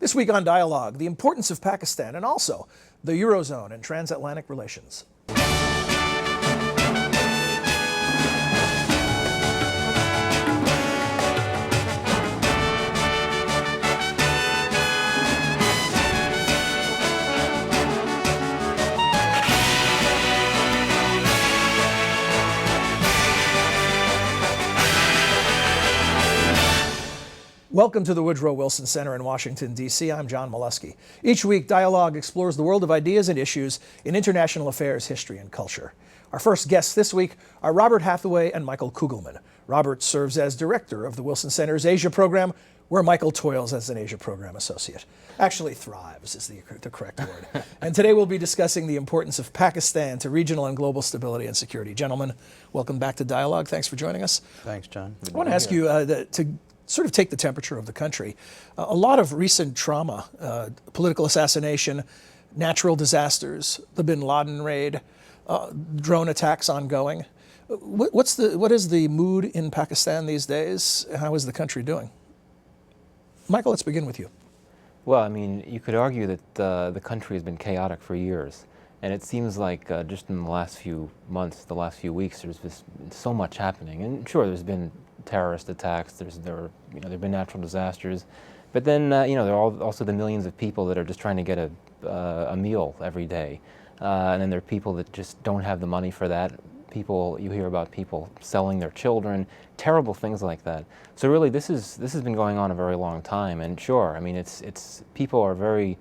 This week on Dialogue, the importance of Pakistan and also the Eurozone and transatlantic relations. Welcome to the Woodrow Wilson Center in Washington, D.C. I'm John Molesky. Each week, Dialogue explores the world of ideas and issues in international affairs, history, and culture. Our first guests this week are Robert Hathaway and Michael Kugelman. Robert serves as director of the Wilson Center's Asia program, where Michael toils as an Asia program associate. Actually thrives is the correct word. And today we'll be discussing the importance of Pakistan to regional and global stability and security. Gentlemen, welcome back to Dialogue. Thanks for joining us. Thanks, John. I want to ask you to sort of take the temperature of the country. A lot of recent trauma, political assassination, natural disasters, the bin Laden raid, drone attacks ongoing. What is the mood in Pakistan these days? How is the country doing? Michael, let's begin with you. Well, I mean, you could argue that the country has been chaotic for years. And it seems like just in the last few months, the last few weeks, there's been so much happening. And sure, there's been terrorist attacks, there've been natural disasters, but then there are also the millions of people that are just trying to get a meal every day, and then there are people that just don't have the money for that. You hear about people selling their children, terrible things like that. So really, this has been going on a very long time. And sure, I mean, it's people are very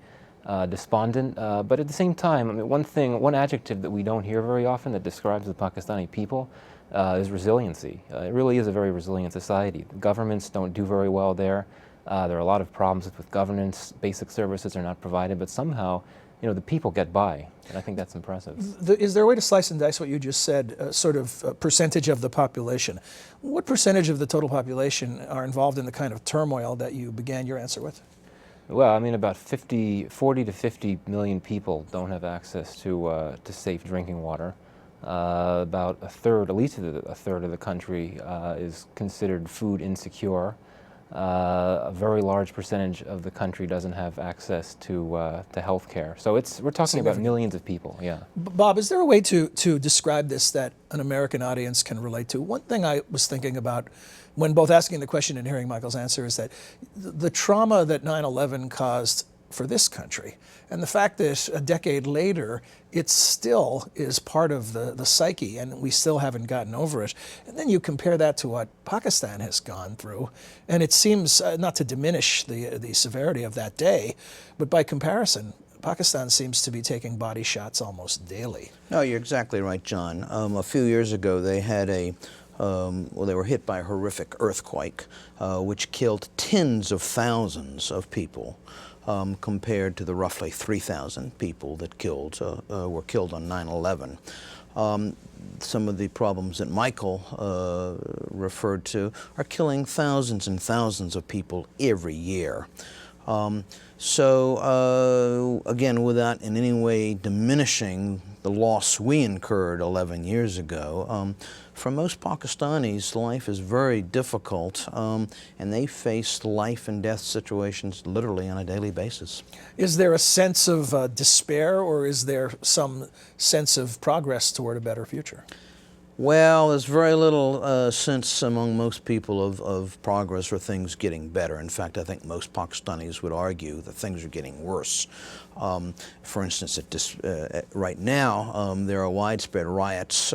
despondent, but at the same time, I mean, one adjective that we don't hear very often that describes the Pakistani people is resiliency. It really is a very resilient society. Governments don't do very well there. There are a lot of problems with governance. Basic services are not provided, but somehow, the people get by, and I think that's impressive. Is there a way to slice and dice what you just said, sort of percentage of the population? What percentage of the total population are involved in the kind of turmoil that you began your answer with? Well, I mean, about 40 to 50 million people don't have access to safe drinking water. About at least a third of the country is considered food insecure. A very large percentage of the country doesn't have access to health care. So we're talking about millions of people, yeah. Bob, is there a way to describe this that an American audience can relate to? One thing I was thinking about when both asking the question and hearing Michael's answer is that the trauma that 9/11 caused for this country, and the fact that a decade later it still is part of the psyche and we still haven't gotten over it. And then you compare that to what Pakistan has gone through, and it seems, not to diminish the severity of that day, but by comparison, Pakistan seems to be taking body shots almost daily. No, you're exactly right, John. A few years ago they had they were hit by a horrific earthquake, which killed tens of thousands of people. Compared to the roughly 3,000 people that were killed on 9/11. Some of the problems that Michael referred to are killing thousands and thousands of people every year. Again, without in any way diminishing the loss we incurred 11 years ago, for most Pakistanis, life is very difficult, and they face life and death situations literally on a daily basis. Is there a sense of despair, or is there some sense of progress toward a better future? Well, there's very little sense among most people of progress or things getting better. In fact, I think most Pakistanis would argue that things are getting worse. For instance, right now, there are widespread riots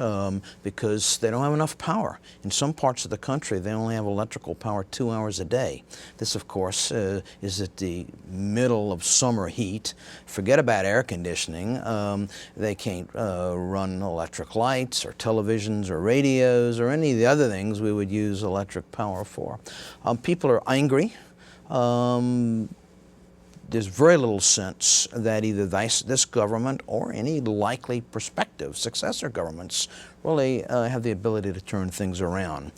because they don't have enough power. In some parts of the country, they only have electrical power 2 hours a day. This, of course, is at the middle of summer heat. Forget about air conditioning. They can't run electric lights or televisions or radios or any of the other things we would use electric power for. People are angry. There's very little sense that either this government or any likely prospective successor governments really have the ability to turn things around.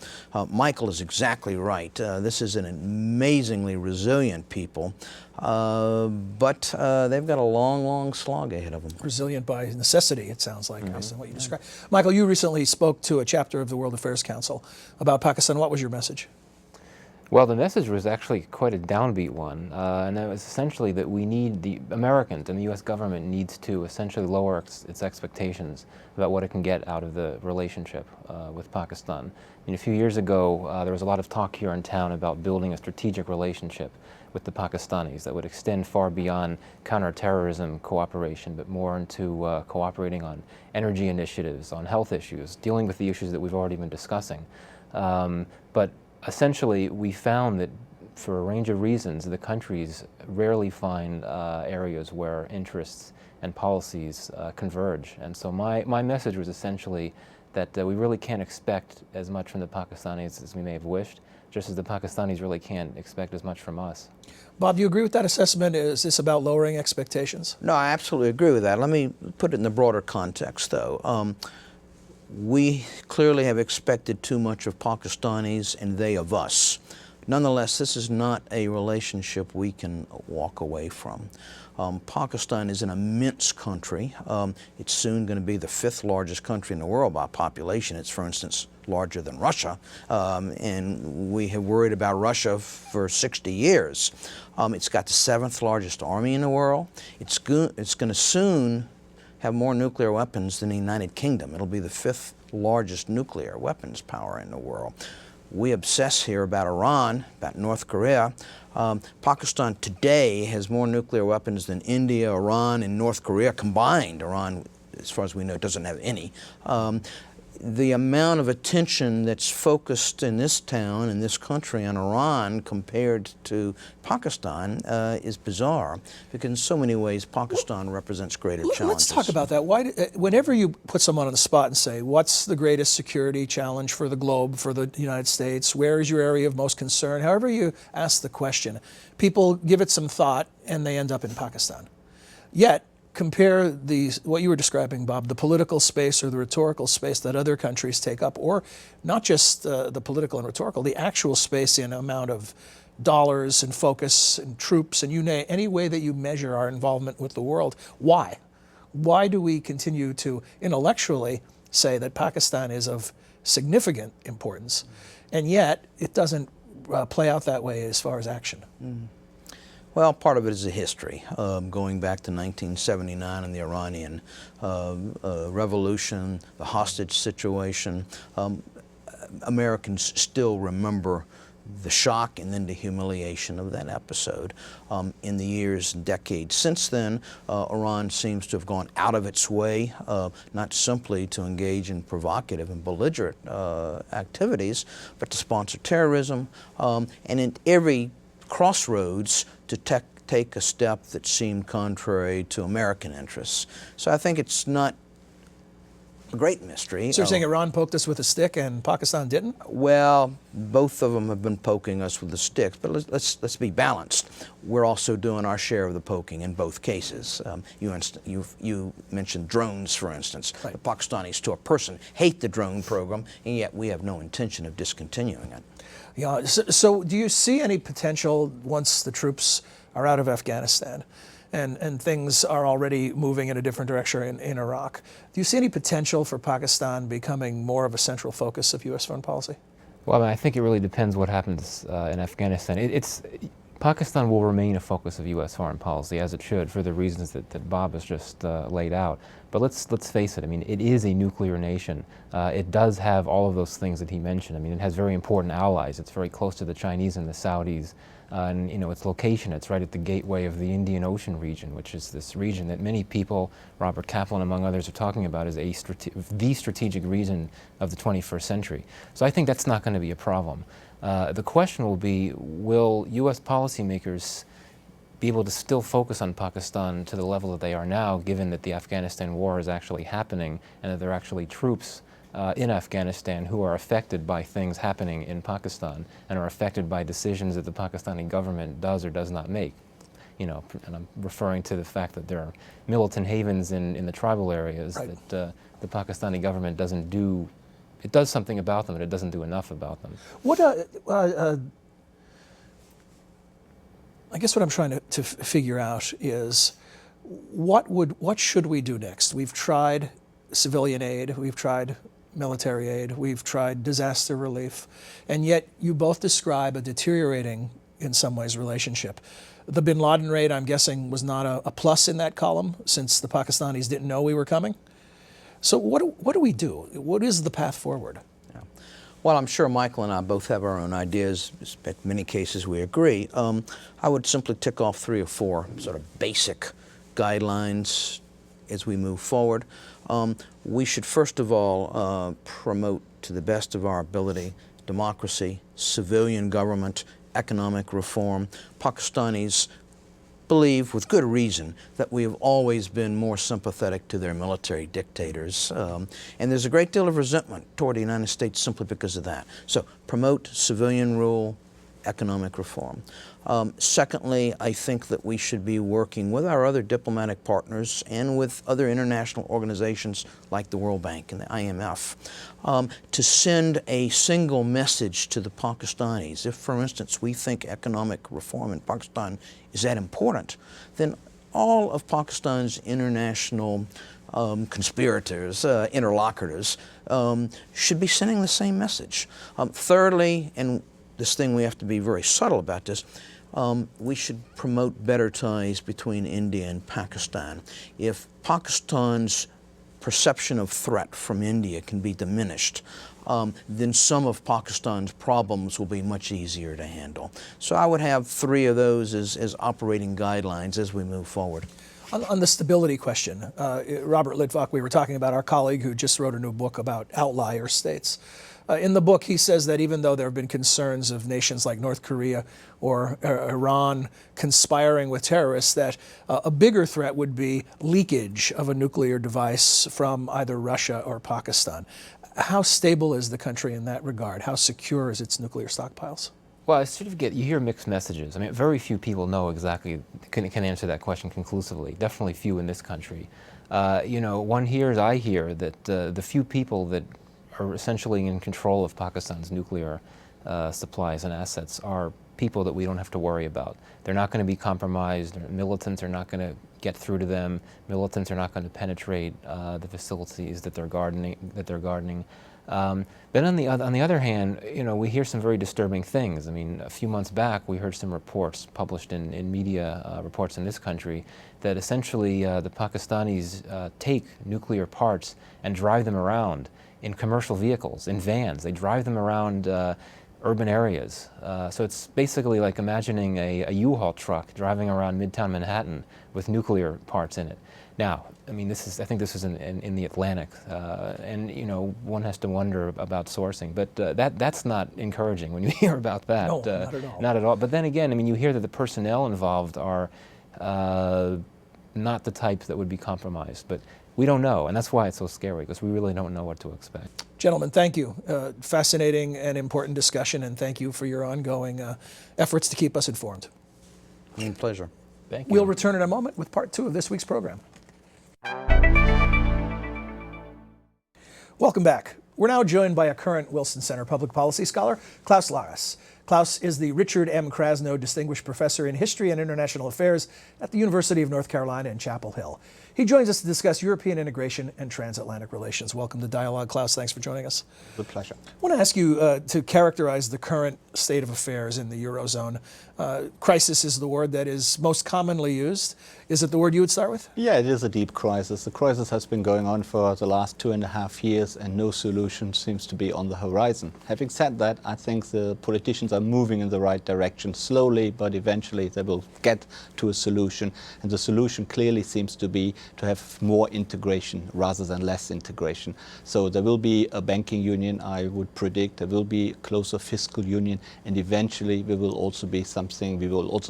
Michael is exactly right. This is an amazingly resilient people, but they've got a long, long slog ahead of them. Resilient by necessity, it sounds like, based on what you described. Michael, you recently spoke to a chapter of the World Affairs Council about Pakistan. What was your message? Well, the message was actually quite a downbeat one, and that was essentially that we need, the Americans and the U.S. government needs to essentially lower its expectations about what it can get out of the relationship with Pakistan. I mean, a few years ago, there was a lot of talk here in town about building a strategic relationship with the Pakistanis that would extend far beyond counterterrorism cooperation, but more into cooperating on energy initiatives, on health issues, dealing with the issues that we've already been discussing. But essentially, we found that for a range of reasons, the countries rarely find areas where interests and policies converge. And so my message was essentially that we really can't expect as much from the Pakistanis as we may have wished, just as the Pakistanis really can't expect as much from us. Bob, do you agree with that assessment? Is this about lowering expectations? No, I absolutely agree with that. Let me put it in the broader context, though. We clearly have expected too much of Pakistanis and they of us. Nonetheless, this is not a relationship we can walk away from. Pakistan is an immense country. It's soon going to be the 5th largest country in the world by population. It's, for instance, larger than Russia, and we have worried about Russia for 60 years. It's got the 7th largest army in the world. It's going to soon have more nuclear weapons than the United Kingdom. It'll be the 5th largest nuclear weapons power in the world. We obsess here about Iran, about North Korea. Pakistan today has more nuclear weapons than India, Iran, and North Korea combined. Iran, as far as we know, doesn't have any. The amount of attention that's focused in this town, in this country, on Iran compared to Pakistan is bizarre, because in so many ways Pakistan represents greater challenges. Let's talk about that. Whenever you put someone on the spot and say, what's the greatest security challenge for the globe, for the United States, where is your area of most concern, however you ask the question, people give it some thought and they end up in Pakistan. Yet, compare what you were describing, Bob, the political space or the rhetorical space that other countries take up, or not just the political and rhetorical, the actual space in amount of dollars and focus and troops and any way that you measure our involvement with the world. Why? Why do we continue to intellectually say that Pakistan is of significant importance, and yet it doesn't play out that way as far as action? Well, part of it is a history, going back to 1979 and the Iranian revolution, the hostage situation. Americans still remember the shock and then the humiliation of that episode. In the years and decades since then, Iran seems to have gone out of its way, not simply to engage in provocative and belligerent activities, but to sponsor terrorism, and in every crossroads to take a step that seemed contrary to American interests. So I think it's not a great mystery. So you're saying Iran poked us with a stick and Pakistan didn't? Well, both of them have been poking us with the sticks, but let's be balanced. We're also doing our share of the poking in both cases. You mentioned drones, for instance. Right. The Pakistanis, to a person, hate the drone program, and yet we have no intention of discontinuing it. Yeah. So do you see any potential once the troops are out of Afghanistan and things are already moving in a different direction in Iraq? Do you see any potential for Pakistan becoming more of a central focus of U.S. foreign policy? Well, I mean, I think it really depends what happens in Afghanistan. Pakistan will remain a focus of U.S. foreign policy, as it should, for the reasons that Bob has just laid out. But let's face it. I mean, it is a nuclear nation. It does have all of those things that he mentioned. I mean, it has very important allies. It's very close to the Chinese and the Saudis. And its location, it's right at the gateway of the Indian Ocean region, which is this region that many people, Robert Kaplan among others, are talking about as the strategic region of the 21st century. So I think that's not going to be a problem. The question will be, will U.S. policymakers be able to still focus on Pakistan to the level that they are now, given that the Afghanistan war is actually happening and that there are actually troops in Afghanistan who are affected by things happening in Pakistan and are affected by decisions that the Pakistani government does or does not make. And I'm referring to the fact that there are militant havens in the tribal areas right. that the Pakistani government doesn't do. It does something about them, but it doesn't do enough about them. I guess what I'm trying to figure out is what should we do next? We've tried civilian aid, we've tried military aid. We've tried disaster relief. And yet you both describe a deteriorating, in some ways, relationship. The bin Laden raid, I'm guessing, was not a plus in that column, since the Pakistanis didn't know we were coming. So what do we do? What is the path forward? Yeah. Well, I'm sure Michael and I both have our own ideas. In many cases, we agree. I would simply tick off 3 or 4 sort of basic guidelines as we move forward. We should, first of all, promote to the best of our ability democracy, civilian government, economic reform. Pakistanis believe, with good reason, that we have always been more sympathetic to their military dictators. And there's a great deal of resentment toward the United States simply because of that. So promote civilian rule, economic reform. Secondly, I think that we should be working with our other diplomatic partners and with other international organizations like the World Bank and the IMF to send a single message to the Pakistanis. If, for instance, we think economic reform in Pakistan is that important, then all of Pakistan's international conspirators, interlocutors, should be sending the same message. Thirdly, and this thing we have to be very subtle about this, we should promote better ties between India and Pakistan. If Pakistan's perception of threat from India can be diminished, then some of Pakistan's problems will be much easier to handle. So I would have 3 of those as operating guidelines as we move forward. On the stability question, Robert Litvak, we were talking about our colleague who just wrote a new book about outlier states. In the book, he says that even though there have been concerns of nations like North Korea or Iran conspiring with terrorists, that a bigger threat would be leakage of a nuclear device from either Russia or Pakistan. How stable is the country in that regard? How secure is its nuclear stockpiles? Well, I sort of you hear mixed messages. I mean, very few people know exactly, can answer that question conclusively. Definitely few in this country. I hear that the few people that are essentially in control of Pakistan's nuclear supplies and assets are people that we don't have to worry about. They're not going to be compromised. Militants are not going to get through to them. Militants are not going to penetrate the facilities that they're gardening. But on the other hand, we hear some very disturbing things. I mean, a few months back, we heard some reports published in media reports in this country that essentially the Pakistanis take nuclear parts and drive them around in commercial vehicles, in vans. They drive them around urban areas. So it's basically like imagining a U-Haul truck driving around Midtown Manhattan with nuclear parts in it. Now, I mean, I think this is in the Atlantic, and one has to wonder about sourcing. But that's not encouraging when you hear about that. No, not at all. Not at all. But then again, I mean, you hear that the personnel involved are not the types that would be compromised. But we don't know, and that's why it's so scary, because we really don't know what to expect. Gentlemen, thank you. Fascinating and important discussion, and thank you for your ongoing efforts to keep us informed. Pleasure. Thank you. We'll return in a moment with part 2 of this week's program. Welcome back. We're now joined by a current Wilson Center public policy scholar, Klaus Krasner. Klaus is the Richard M. Krasno Distinguished Professor in History and International Affairs at the University of North Carolina in Chapel Hill. He joins us to discuss European integration and transatlantic relations. Welcome to Dialogue, Klaus. Thanks for joining us. With pleasure. I want to ask you to characterize the current state of affairs in the Eurozone. Crisis is the word that is most commonly used. Is it the word you would start with? Yeah, it is a deep crisis. The crisis has been going on for the last 2.5 years, and no solution seems to be on the horizon. Having said that, I think the politicians are moving in the right direction, slowly, but eventually they will get to a solution. And the solution clearly seems to be to have more integration rather than less integration. So there will be a banking union, I would predict. There will be a closer fiscal union, and eventually we will also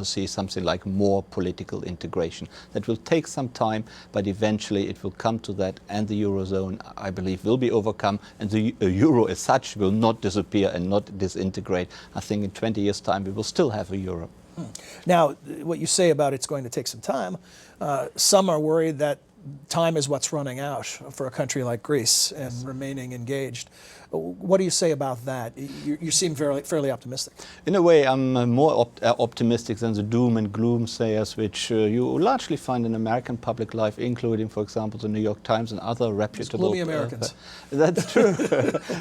see something like more political integration. That will take some time, but eventually it will come to that, and the Eurozone, I believe, will be overcome, and the euro as such will not disappear and not disintegrate. I think in 20 years' time we will still have a euro. Now, what you say about it's going to take some time, some are worried that time is what's running out for a country like Greece and remaining engaged. What do you say about that? You seem fairly optimistic. In a way, I'm more optimistic than the doom and gloom sayers, which you largely find in American public life, including, for example, the New York Times and other reputable... Gloomy Americans. That's true.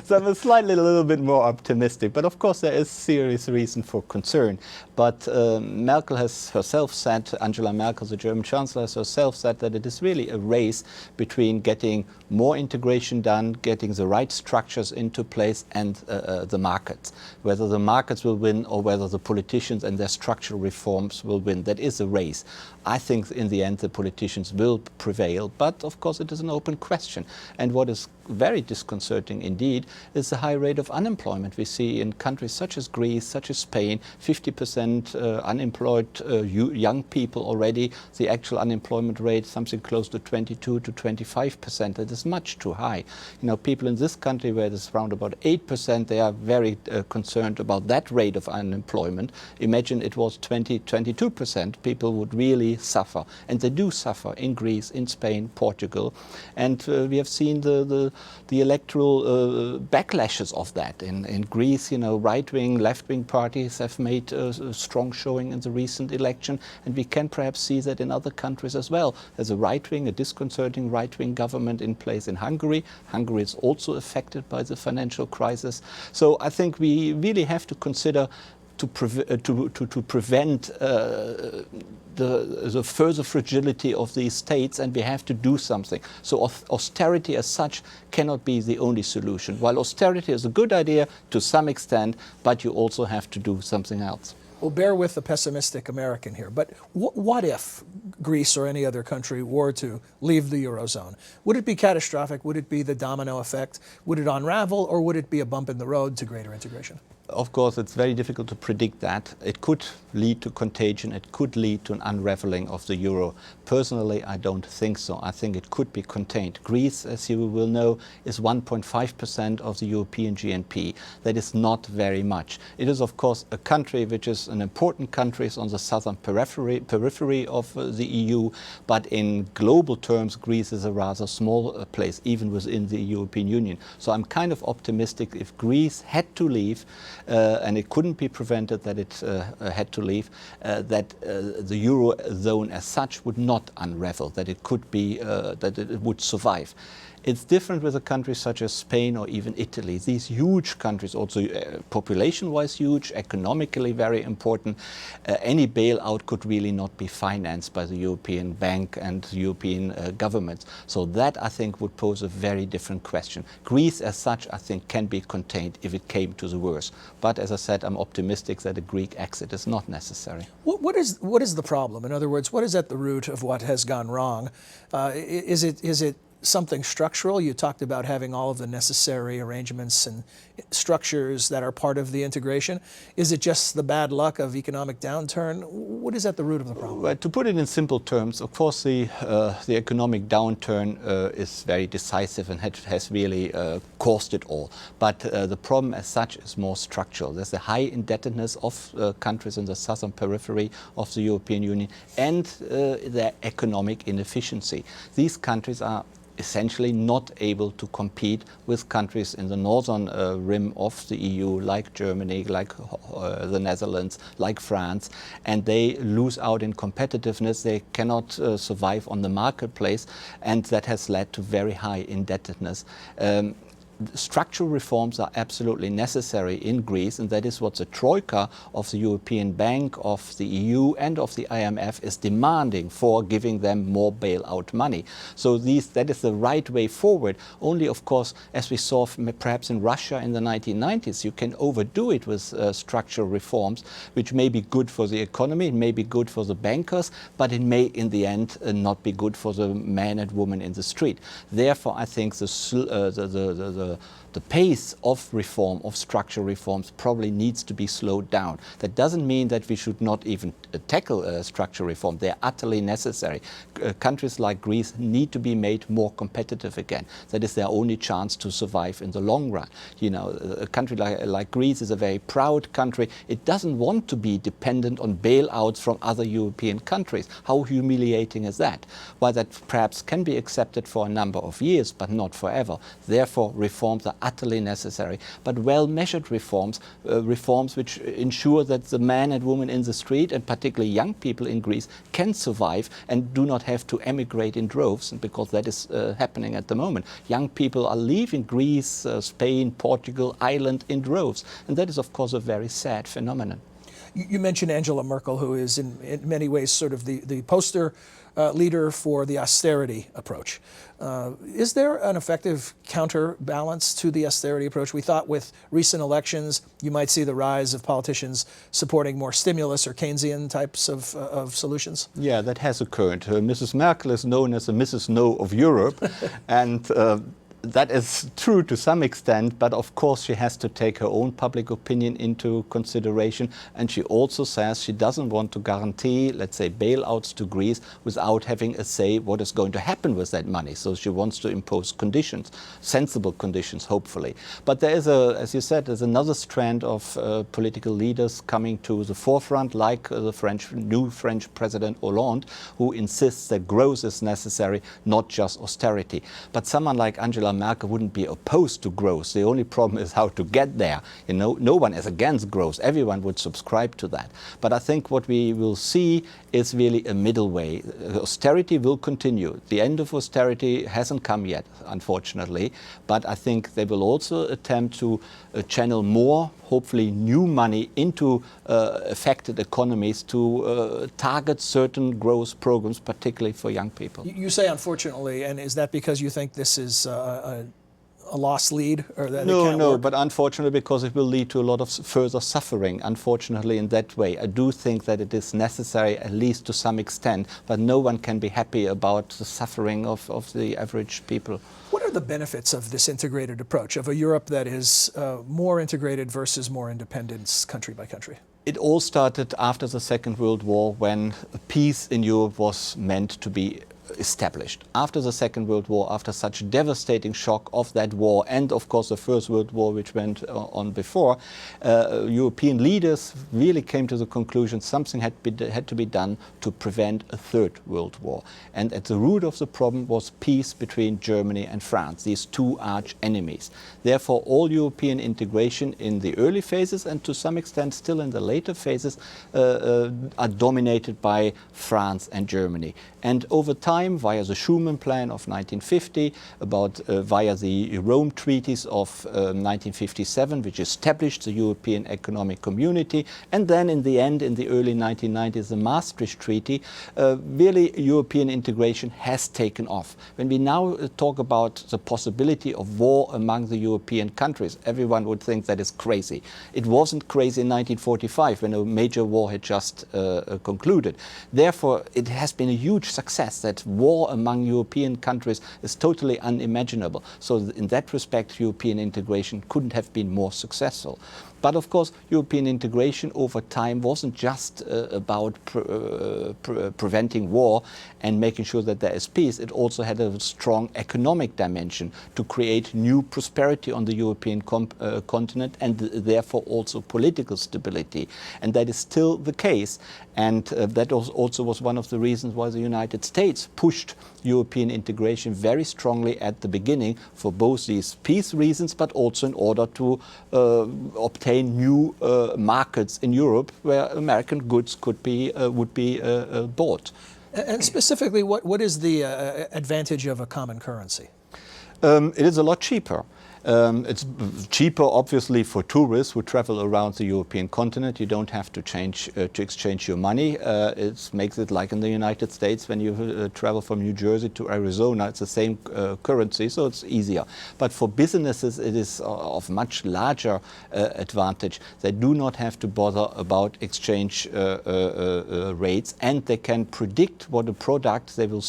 So I'm a little bit more optimistic. But of course, there is serious reason for concern. But Merkel has herself said, Angela Merkel, the German Chancellor, has herself said that it is really a race between getting more integration done, getting the right structures into place, and the markets. Whether the markets will win or whether the politicians and their structural reforms will win. That is a race. I think in the end the politicians will prevail, but of course it is an open question. And what is very disconcerting indeed is the high rate of unemployment we see in countries such as Greece, such as Spain, 50% unemployed young people already. The actual unemployment rate something close to 22 to 25%. That is much too high. You know, people in this country where it is around about 8%, they are very concerned about that rate of unemployment. Imagine it was 22%, people would really suffer. And they do suffer in Greece, in Spain, Portugal. And we have seen the electoral backlashes of that. In Greece, you know, right-wing, left-wing parties have made a strong showing in the recent election. And we can perhaps see that in other countries as well. There's a right-wing, a disconcerting right-wing government in place in Hungary. Hungary is also affected by the financial crisis. So I think we really have to consider to prevent the further fragility of these states, and we have to do something. So austerity as such cannot be the only solution. While austerity is a good idea to some extent, but you also have to do something else. Well, bear with the pessimistic American here, but what if Greece or any other country were to leave the Eurozone? Would it be catastrophic? Would it be the domino effect? Would it unravel, or would it be a bump in the road to greater integration? Of course, it's very difficult to predict that. It could lead to contagion. It could lead to an unraveling of the euro. Personally, I don't think so. I think it could be contained. Greece, as you will know, is 1.5% of the European GNP. That is not very much. It is, of course, a country which is an important country on the southern periphery of the EU, but in global terms, Greece is a rather small place, even within the European Union. So I'm kind of optimistic if Greece had to leave, and it couldn't be prevented that it had to leave, that the Eurozone as such would not unravel, that it could be, that it would survive. It's different with a country such as Spain or even Italy. These huge countries, also population-wise huge, economically very important. Any bailout could really not be financed by the European Bank and European governments. So that, I think, would pose a very different question. Greece, as such, I think, can be contained if it came to the worst. But as I said, I'm optimistic that a Greek exit is not necessary. What is the problem? In other words, what is at the root of what has gone wrong? Is it something structural? You talked about having all of the necessary arrangements and structures that are part of the integration. Is it just the bad luck of economic downturn? What is at the root of the problem? Well, to put it in simple terms, of course, the economic downturn is very decisive and has really caused it all. But the problem as such is more structural. There's a high indebtedness of countries in the southern periphery of the European Union and their economic inefficiency. These countries are essentially not able to compete with countries in the northern rim of the EU, like Germany, like the Netherlands, like France, and they lose out in competitiveness. They cannot survive on the marketplace, and that has led to very high indebtedness. Structural reforms are absolutely necessary in Greece, and that is what the Troika of the European Bank, of the EU and of the IMF is demanding for giving them more bailout money. So that is the right way forward. Only, of course, as we saw perhaps in Russia in the 1990s, you can overdo it with structural reforms, which may be good for the economy, it may be good for the bankers, but it may in the end not be good for the man and woman in the street. Therefore, I think the the pace of reform, of structural reforms, probably needs to be slowed down. That doesn't mean that we should not even tackle structural reform. They're utterly necessary. Countries like Greece need to be made more competitive again. That is their only chance to survive in the long run. You know, a country like Greece is a very proud country. It doesn't want to be dependent on bailouts from other European countries. How humiliating is that? While that perhaps can be accepted for a number of years, but not forever. Therefore, reforms are utterly necessary, but well-measured reforms, reforms which ensure that the man and woman in the street, and particularly young people in Greece, can survive and do not have to emigrate in droves, because that is happening at the moment. Young people are leaving Greece, Spain, Portugal, Ireland in droves, and that is, of course, a very sad phenomenon. You mentioned Angela Merkel, who is in many ways sort of the poster leader for the austerity approach. Is there an effective counterbalance to the austerity approach? We thought with recent elections, you might see the rise of politicians supporting more stimulus or Keynesian types of solutions. Yeah, that has occurred. Mrs. Merkel is known as the Mrs. No of Europe, and that is true to some extent, but of course she has to take her own public opinion into consideration, and she also says she doesn't want to guarantee, let's say, bailouts to Greece without having a say what is going to happen with that money. So she wants to impose conditions, sensible conditions, hopefully. But there is, as you said, there's another strand of political leaders coming to the forefront, like the new French President Hollande, who insists that growth is necessary, not just austerity. But someone like Angela Merkel wouldn't be opposed to growth. The only problem is how to get there. You know, no one is against growth. Everyone would subscribe to that. But I think what we will see is really a middle way. Austerity will continue. The end of austerity hasn't come yet, unfortunately. But I think they will also attempt to channel more, hopefully new money into affected economies to target certain growth programs, particularly for young people. You say unfortunately, and is that because you think this is a lost lead? Or that No, but unfortunately, because it will lead to a lot of further suffering, unfortunately, in that way. I do think that it is necessary, at least to some extent, but no one can be happy about the suffering of the average people. What are the benefits of this integrated approach, of a Europe that is more integrated versus more independent country by country? It all started after the Second World War, when peace in Europe was meant to be established. After the Second World War, after such devastating shock of that war, and of course the First World War, which went on before, European leaders really came to the conclusion something had to be done to prevent a Third World War. And at the root of the problem was peace between Germany and France, these two arch enemies. Therefore, all European integration in the early phases, and to some extent still in the later phases, are dominated by France and Germany. And over time, via the Schuman Plan of 1950, via the Rome Treaties of 1957, which established the European Economic Community, and then in the end, in the early 1990s, the Maastricht Treaty, really European integration has taken off. When we now talk about the possibility of war among the European countries, everyone would think that is crazy. It wasn't crazy in 1945, when a major war had just concluded. Therefore, it has been a huge success. That war among European countries is totally unimaginable. So in that respect, European integration couldn't have been more successful. But of course, European integration over time wasn't just about preventing war and making sure that there is peace. It also had a strong economic dimension to create new prosperity on the European continent, and therefore also political stability. And that is still the case. And that also was one of the reasons why the United States pushed European integration very strongly at the beginning, for both these peace reasons, but also in order to obtain new markets in Europe where American goods would be bought. And specifically, what is the advantage of a common currency? It is a lot cheaper. It's cheaper, obviously, for tourists who travel around the European continent. You don't have to exchange your money. It makes it like in the United States when you travel from New Jersey to Arizona. It's the same currency, so it's easier. But for businesses, it is of much larger advantage. They do not have to bother about exchange rates, and they can predict what a product they will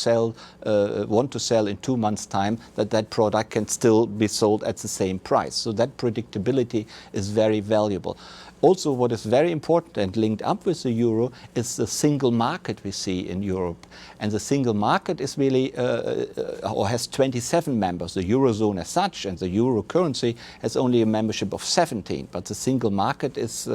want to sell in 2 months' time, that product can still be sold at the same price. So that predictability is very valuable. Also, what is very important and linked up with the euro is the single market we see in Europe. And the single market is really, or has 27 members. The Eurozone as such and the euro currency has only a membership of 17. But the single market is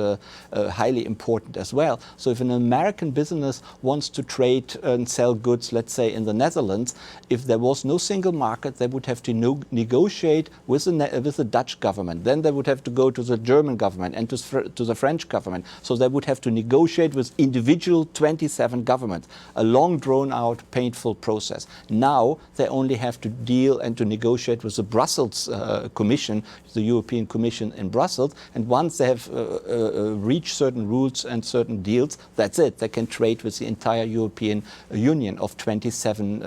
highly important as well. So if an American business wants to trade and sell goods, let's say in the Netherlands, if there was no single market, they would have to negotiate with the Dutch government. Then they would have to go to the German government and to the French government. So they would have to negotiate with individual 27 governments, a long drawn out painful process. Now they only have to deal and to negotiate with the Brussels Commission, the European Commission in Brussels, and once they have reached certain rules and certain deals, that's it. They can trade with the entire European Union of 27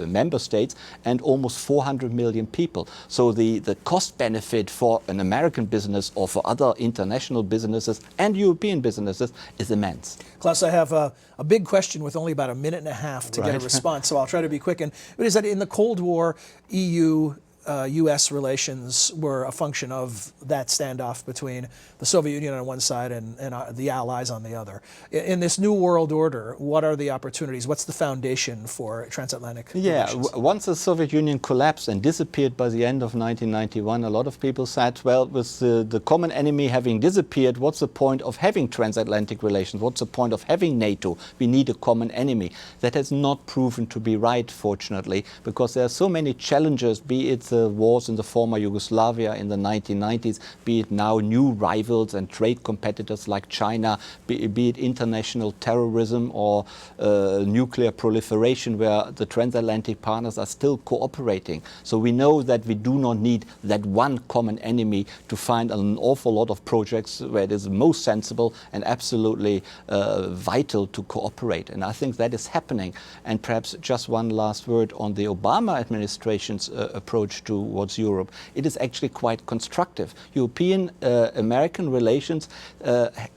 member states and almost 400 million people. So the cost benefit for an American business or for other international businesses and European businesses is immense. Klaus, I have a big question with only about a minute and a half to get a response, so I'll try to be quick. And it is that in the Cold War, EU-US relations were a function of that standoff between the Soviet Union on one side and the Allies on the other. In this new world order, what are the opportunities? What's the foundation for transatlantic relations? Once the Soviet Union collapsed and disappeared by the end of 1991, a lot of people said, well, with the common enemy having disappeared, what's the point of having transatlantic relations? What's the point of having NATO? We need a common enemy. That has not proven to be right, fortunately, because there are so many challenges, be it the wars in the former Yugoslavia in the 1990s, be it now new rivals and trade competitors like China, be it international terrorism or nuclear proliferation, where the transatlantic partners are still cooperating. So we know that we do not need that one common enemy to find an awful lot of projects where it is most sensible and absolutely vital to cooperate. And I think that is happening. And perhaps just one last word on the Obama administration's approach towards Europe. It is actually quite constructive. European-American relations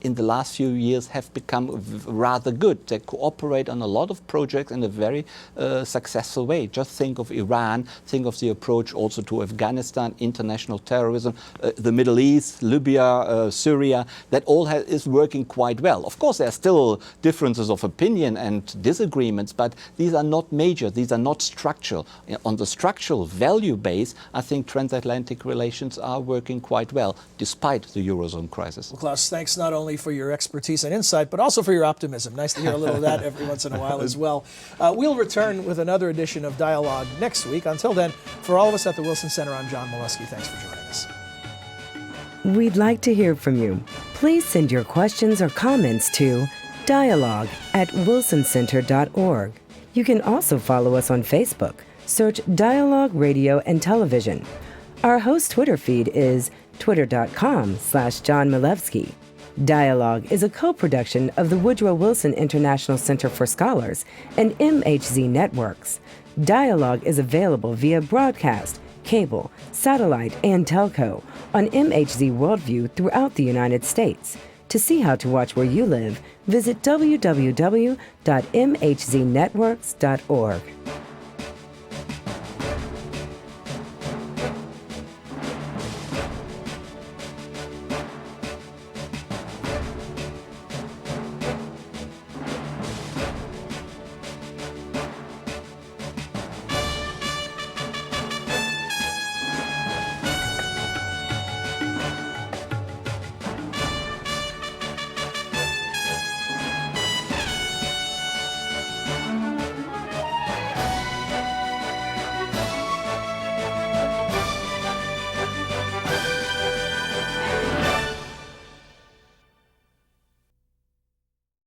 in the last few years have become rather good. They cooperate on a lot of projects in a very successful way. Just think of Iran, think of the approach also to Afghanistan, international terrorism, the Middle East, Libya, Syria. That all is working quite well. Of course, there are still differences of opinion and disagreements, but these are not major, these are not structural. On the structural value base, I think transatlantic relations are working quite well, despite the Eurozone crisis. Well, Klaus, thanks not only for your expertise and insight, but also for your optimism. Nice to hear a little of that every once in a while as well. We'll return with another edition of Dialogue next week. Until then, for all of us at the Wilson Center, I'm John Milewski. Thanks for joining us. We'd like to hear from you. Please send your questions or comments to dialogue@wilsoncenter.org. You can also follow us on Facebook. Search Dialogue Radio and Television. Our host Twitter feed is twitter.com/John Milewski. Dialogue is a co-production of the Woodrow Wilson International Center for Scholars and MHZ Networks. Dialogue is available via broadcast, cable, satellite, and telco on MHZ Worldview throughout the United States. To see how to watch where you live, visit www.mhznetworks.org.